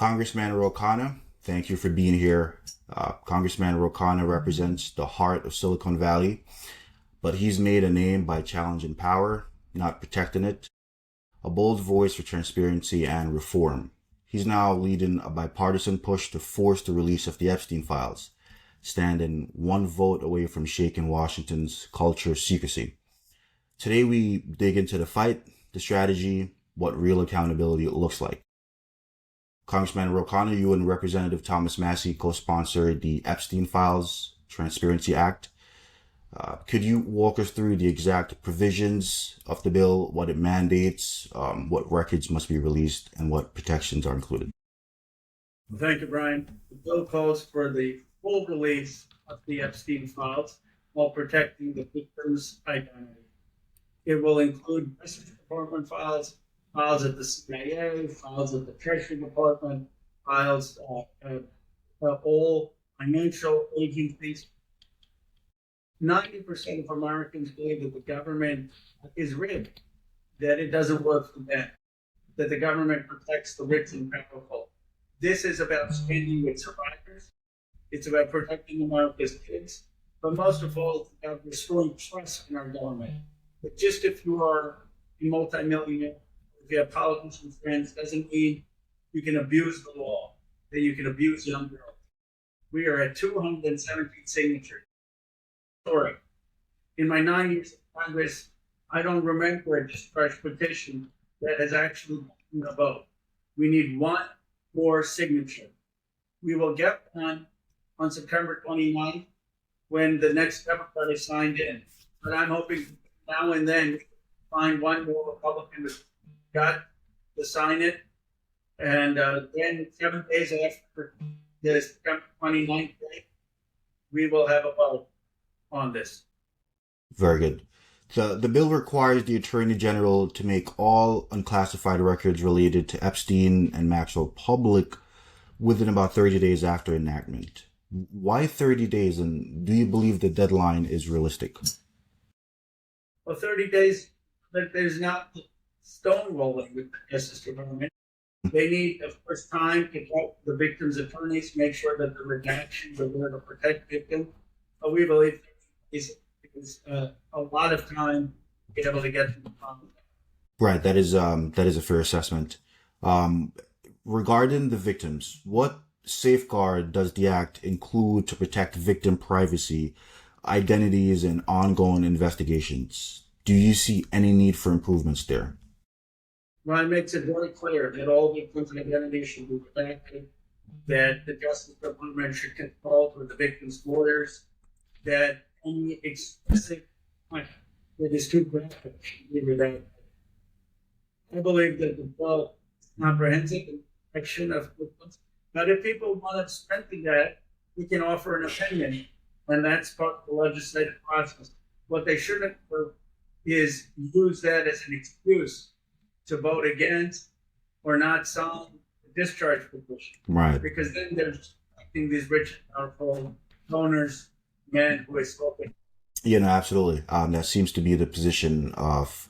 Congressman Ro Khanna, thank you for being here. Congressman Ro Khanna represents the heart of Silicon Valley, but he's made a name by challenging power, not protecting it. A bold voice for transparency and reform. He's now leading a bipartisan push to force the release of the Epstein Files, standing one vote away from shaking Washington's culture of secrecy. Today we dig into the fight, the strategy, what real accountability looks like. Congressman Ro Khanna, you and Representative Thomas Massie co-sponsored the Epstein Files Transparency Act. Could you walk us through the exact provisions of the bill, what it mandates, what records must be released, and what protections are included? Thank you, Brian. The bill calls for the full release of the Epstein Files while protecting the victim's identity. It will include Justice Department files at the CIA, files at the Treasury Department, files at all financial agencies. 90% of Americans believe that the government is rigged, that it doesn't work for them, that the government protects the rich and powerful. This is about standing with survivors. It's about protecting America's kids. But most of all, it's about restoring trust in our government. But just if you are a multimillionaire, if you have politician friends, doesn't mean you can abuse the law, that you can abuse young girls. We are at 217 signatures. Sorry. In my 9 years of Congress, I don't remember a discharge petition that has actually gotten a vote. We need one more signature. We will get one on September 29th when the next Democrat is signed in. But I'm hoping now and then find one more Republican who's got to sign it. And then 7 days after the September 29th date, we will have a vote on this. Very good. The bill requires the Attorney General to make all unclassified records related to Epstein and Maxwell public within about 30 days after enactment. Why 30 days, and do you believe the deadline is realistic? Well, 30 days, there's not stonewalling with the Justice Department. They need, of course, time to talk to the victim's attorneys, make sure that the redactions are there to protect victims. But we believe is a lot of time to be able to get to the problem. Right, that is a fair assessment. Regarding the victims, what safeguard does the Act include to protect victim privacy, identities, and ongoing investigations? Do you see any need for improvements there? Ron makes it very clear that all victims' identities should be protected, that the Justice Department should consult with the victims' lawyers, that any explicit point that is too graphic should be redacted. I believe that the bill is comprehensive in protection of victims. But if people want to strengthen that, we can offer an opinion, and that's part of the legislative process. What they shouldn't do is use that as an excuse to vote against or not sign the discharge petition. Right. Because then they're protecting these rich and powerful donors, men who have spoken. Yeah, no, absolutely. That seems to be the position of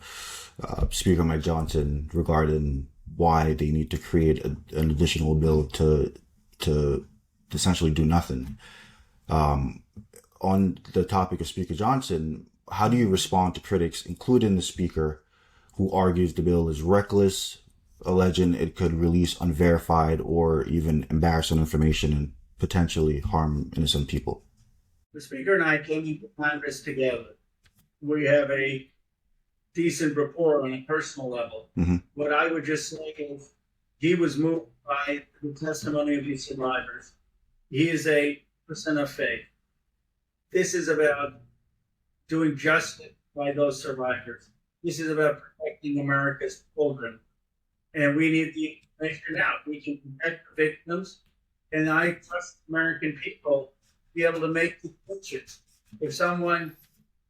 Speaker Mike Johnson regarding why they need to create an additional bill to essentially do nothing. On the topic of Speaker Johnson, how do you respond to critics, including the Speaker, who argues the bill is reckless, alleging it could release unverified or even embarrassing information and potentially harm innocent people? The Speaker and I came into Congress together. We have a decent rapport on a personal level. Mm-hmm. What I would just say is he was moved by the testimony of these survivors. He is a person of faith. This is about doing justice by those survivors. This is about protecting America's children. And we need the information out. We can protect the victims. And I trust American people to be able to make the decisions. If someone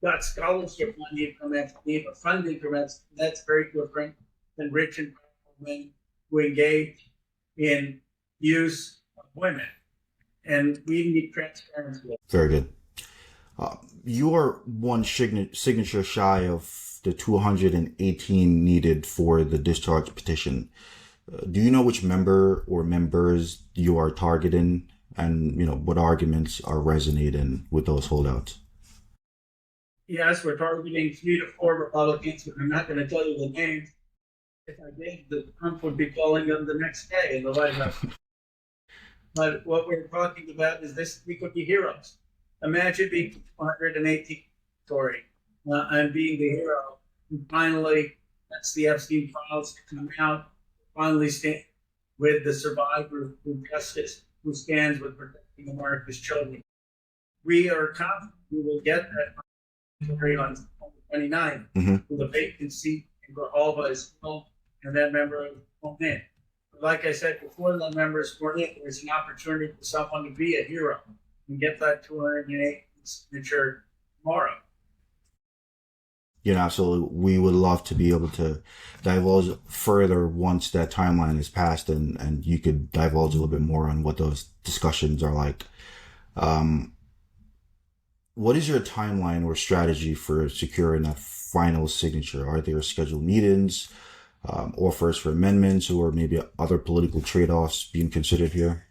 got scholarship money from Epstein or funding from Epstein, that's very different than rich and powerful men who engage in use of women. And we need transparency. Very good. You are one signature shy of the 218 needed for the discharge petition. Do you know which member or members you are targeting, and what arguments are resonating with those holdouts? Yes, we're targeting 3 to 4 Republicans, but I'm not going to tell you the names. If I did, the Trump would be calling them the next day in the White House. But what we're talking about is this: we could be heroes. Imagine being 118 story and being the hero. And finally, that's the Epstein Files to come out. Finally, stand with the survivor of justice who stands with protecting America's children. We are confident we will get that on September 29th. Mm-hmm. The vacancy in Grijalva is filled, and that member is sworn in. But like I said before, that member is sworn in, there's an opportunity for someone to be a hero and get that 208 signature tomorrow. Absolutely. We would love to be able to divulge further once that timeline is passed, and you could divulge a little bit more on what those discussions are like. What is your timeline or strategy for securing that final signature? Are there scheduled meetings, offers for amendments, or maybe other political trade-offs being considered here?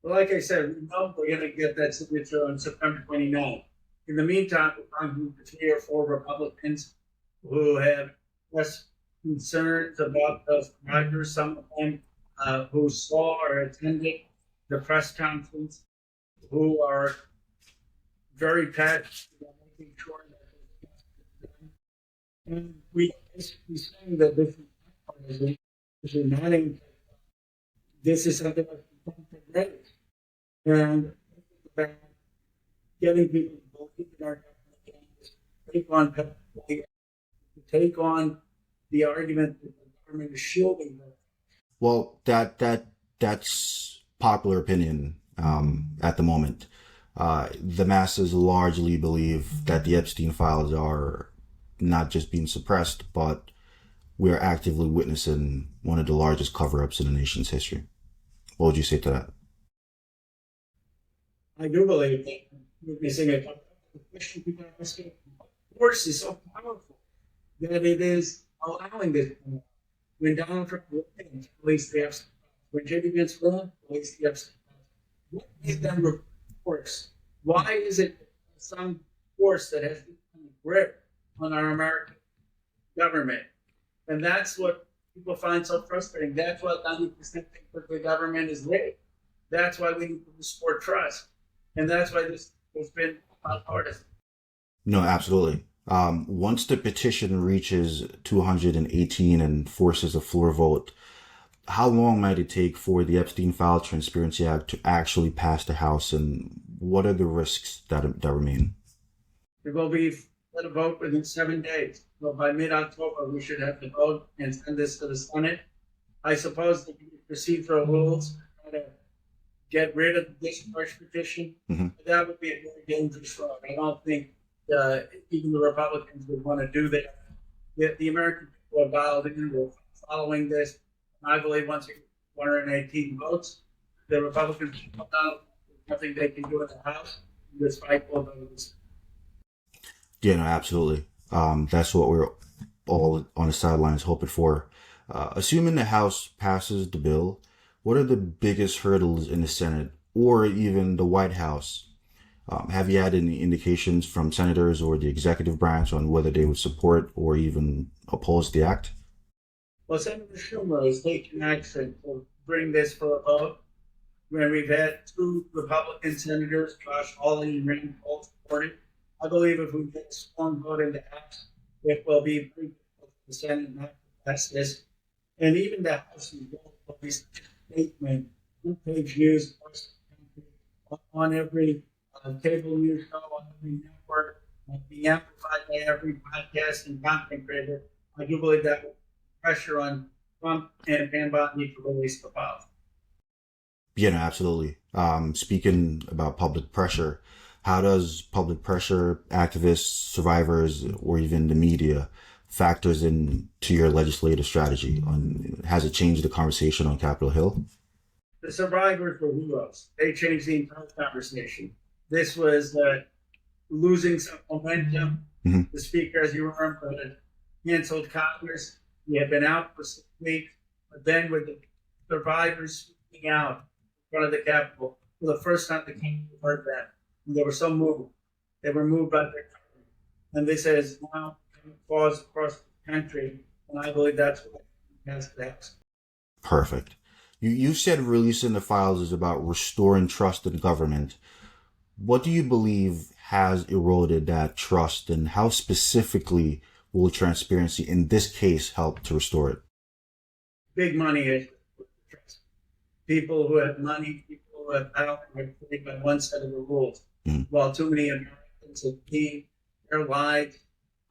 Well, like I said, we know we're going to get that signature on September 29th. In the meantime, we're talking to 3 or 4 Republicans who have less concerns about those survivors, some of them who saw or attended the press conference, who are very passionate about making sure that it's done. And we basically saying that this is not partisan, this is not anything. This is something that's confronting race. And about getting people to believe in our government, take on the argument that the government is shielding them. Well, that's popular opinion at the moment. The masses largely believe that the Epstein files are not just being suppressed, but we are actively witnessing one of the largest cover-ups in the nation's history. What would you say to that? I do believe that we're missing a question people are asking. Force is so powerful that it is allowing this. When Donald Trump released the Epstein, when J.D. Vance released the Epstein, what made them force? Why is it some force that has a grip on our American government? And that's what people find so frustrating. That's why 90% think that the government is rigged. That's why we need to restore trust. And that's why this has been bipartisan. No, absolutely. Once the petition reaches 218 and forces a floor vote, how long might it take for the Epstein Files Transparency Act to actually pass the House, and what are the risks that remain? There will be a vote within 7 days. So by mid-October, we should have the vote and send this to the Senate. I suppose the procedural rules try to get rid of the discharge petition. Mm-hmm. That would be a very dangerous road. I don't think even the Republicans would want to do that. The American people are dialed in. We're following this. And I believe once we get 118 votes, the Republicans will come out. There's nothing they can do in the House. This fight will lose. Yeah, no, absolutely. That's what we're all on the sidelines hoping for. Assuming the House passes the bill, what are the biggest hurdles in the Senate or even the White House? Have you had any indications from senators or the executive branch on whether they would support or even oppose the act? Well, Senator Schumer is taking action to bring this for a vote. When we've had 2 Republican senators, Josh Hawley and Rand Paul, support it. I believe if we get a strong vote in the House, it will be pretty difficult for the Senate not to pass this. And even the House will be statement, page news on every cable news show, on every network, being amplified by every podcast and content creator. I do believe that will put pressure on Trump and Van Botany to release the files. Yeah, no, absolutely. Speaking about public pressure, how does public pressure, activists, survivors, or even the media factors into your legislative strategy? Has it changed the conversation on Capitol Hill? The survivors were heroes. They changed the entire conversation. This was losing some momentum. Mm-hmm. The speaker, as you remember, had canceled Congress. He had been out for 6 weeks. But then with the survivors speaking out in front of the Capitol, for the first time the Capitol heard that, and they were so moved. They were moved by their country. And they said it's now falls across the country, and I believe that's what has to happen. Perfect. You said releasing the files is about restoring trust in government. What do you believe has eroded that trust, and how specifically will transparency in this case help to restore it? Big money is trust. People who have money, people who have power are played by one set of the rules, while too many Americans have seen their lives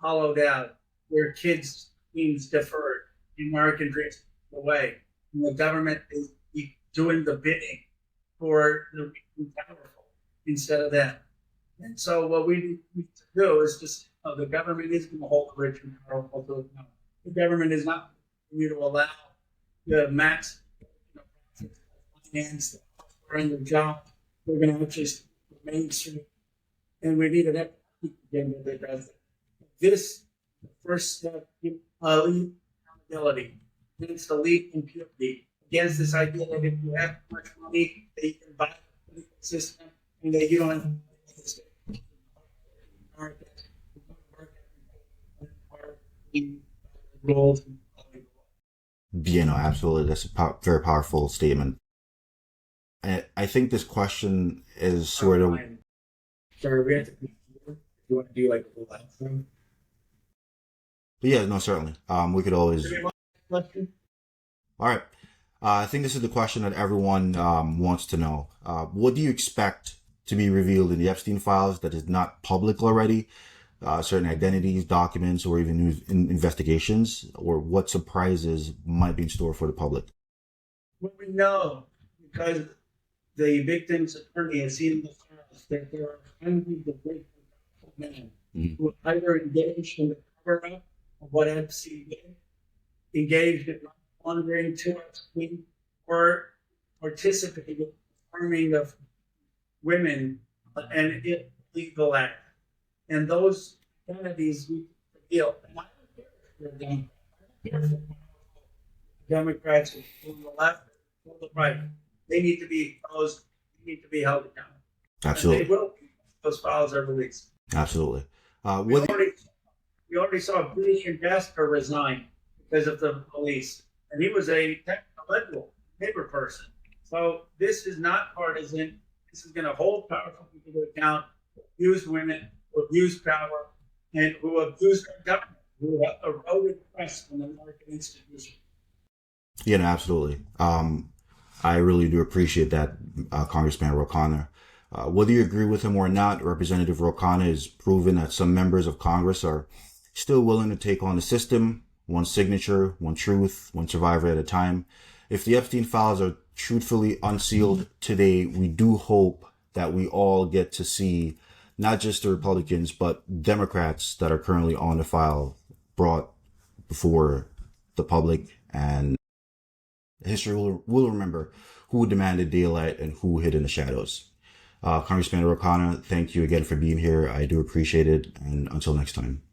hollowed out, their kids' dreams deferred, the American dreams away. And the government is doing the bidding for the rich and powerful instead of that. And so what we need to do is just, the government is going to hold the rich and powerful to account. The government is not going to allow the max finance during the job. We're going to actually Main Street, and we need an economic agenda that does it. This, the first step, lead accountability, against the lead impunity, against this idea that if you have too much money, that you can buy the political system, and that you don't have to rules. Yeah, no, absolutely. That's a very powerful statement. I think this question is sort of... Sorry, we have to be here. You want to do like a full outro? Yeah, no, certainly. We could always... Question? All right. I think this is the question that everyone wants to know. What do you expect to be revealed in the Epstein Files that is not public already? Certain identities, documents, or even new investigations? Or what surprises might be in store for the public? Well, we know, because the victim's attorney has seen in the files that there are hundreds of men who either engaged in the cover-up of what Epstein did, engaged in laundering to Epstein, or participated in the harming of women and illegal act. And those identities we reveal. And I don't care if Democrats on the left or the right. They need to be exposed. They need to be held accountable. Absolutely. And they will be. Those files are released. Absolutely. We already saw British ambassador resign because of the police. And he was a technical liberal paper person. So this is not partisan. This is going to hold powerful people to account, who abused women, who abused power, and who abused our government, who have eroded trust in the American institution. Yeah, no, absolutely. I really do appreciate that, Congressman Ro Khanna. Whether you agree with him or not, Representative Ro Khanna has proven that some members of Congress are still willing to take on the system, one signature, one truth, one survivor at a time. If the Epstein files are truthfully unsealed today, we do hope that we all get to see not just the Republicans, but Democrats that are currently on the file brought before the public, and history will remember who demanded daylight and who hid in the shadows. Congressman Ro Khanna, thank you again for being here. I do appreciate it. And until next time.